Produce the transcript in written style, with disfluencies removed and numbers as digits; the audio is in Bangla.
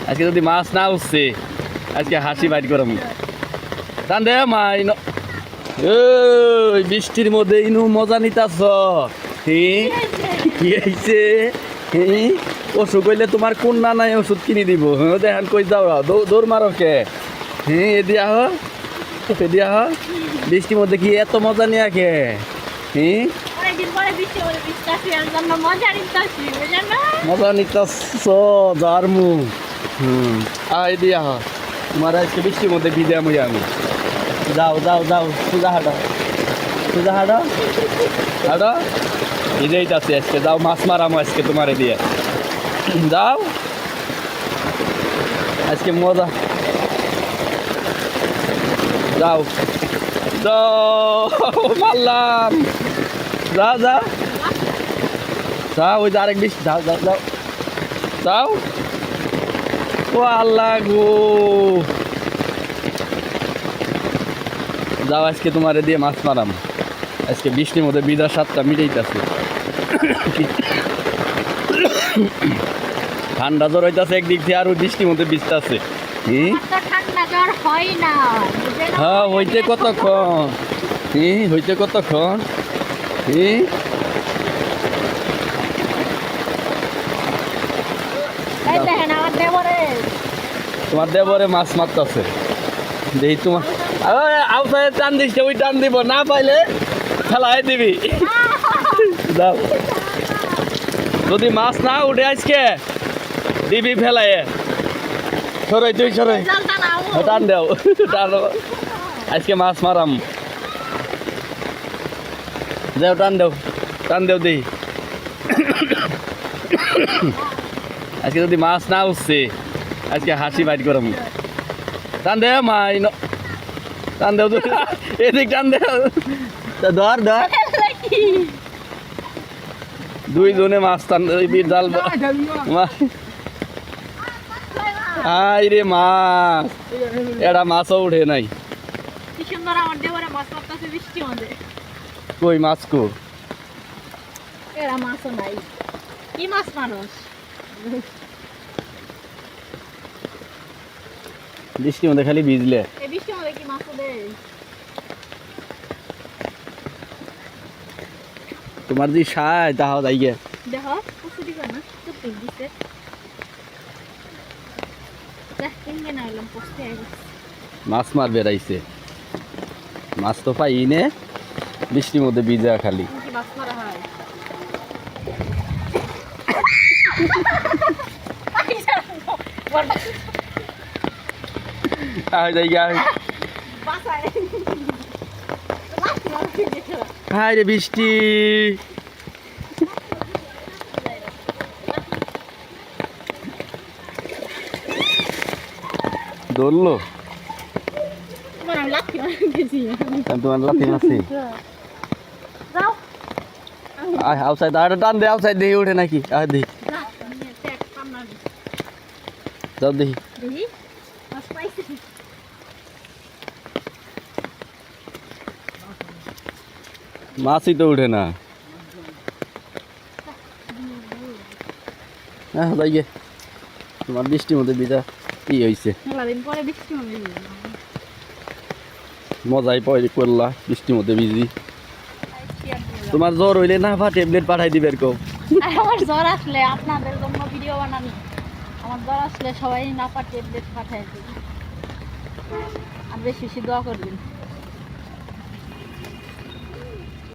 আজকে যদি মাছ না উঠছে আজকে হাসি বাইট করম টান দে মা ইনো ওই বৃষ্টির মধ্যে ইনু মজা নিতাছ কি হয়েছে ওষুধ কইলে তোমার কোন না নাই ওষুধ কিনে দিব দেখান কই যাও দৌড় মারো কে এ দিয়া হ বৃষ্টির মধ্যে কি এত মজা নিয়ে কে মজা নিতাছ জারমু আই দিয়া হ তোমার আজকে বৃষ্টির মধ্যে ভিজে মুই আমি যাও সোজা হাঁটো ভিজেই যাচ্ছে আজকে যাও মাছ মারামো আজকে তোমারে দিয়ে যাও আজকে মজা যাও মারলাম যাও ওই যে আরেক বৃষ্টি যাও ও আল্লাহ গো যাও আজকে তোমারে দিয়ে মাছ মারাম আজকে বৃষ্টির মধ্যে বিদার স্বাদটা মিটাইতেছে ঠান্ডা জ্বর হইতাছে একদিক থেকে আর ওই বৃষ্টির মধ্যে ভিজতেছে হ্যাঁ হইতে কতক্ষণ তোমার দেবরে মাছ মারতেছে দেখি তোমার আউসায় টান দিস ওই টান দিব না পাইলে ফেলাই দিবি যাও যদি মাছ না উঠে আজকে দিবি ফেলাই সরাই তুই সরাই টান দেও আজকে মাছ মারাম যাও টান দেও দেখি আজকে যদি মাছ না উঠছে আজকে হাসি বাইট করম টান দে মা টান দেও এদিক টান দেও ধর দুইজনে মাছ টান জাল আই রে মাছ এটা মাছও উঠে নাই কই মাছ কো বৃষ্টির মধ্যে খালি ভিজলে তোমার যে সায় তাহাও যাই গে মাছ মার বেড়াইছে মাছ তো পাই নে বৃষ্টির মধ্যে ভিজা খালি হাই রে বৃষ্টি ধরলো তোমার লাথি মারছি আউটসাইড আর টান দে আউটসাইড দেখি উঠে নাকি আর দেখি যাও দেখি মাছই তো উঠে না হ্যাঁ যাই গে তোমার বৃষ্টির মধ্যে বিদা কি হয়েছে মজাই করলা বৃষ্টির মধ্যে ভিজি তোমার জ্বর হইলে না বা ট্যাবলেট পাঠাই দিবে এরকম আমার জ্বর আসলে আপনাদের জন্য ভিডিও বানানি আমার জ্বর আসলে সবাই না পা ট্যাবলেট পাঠাই দিবে আর বেশি বেশি দোয়া করবেন।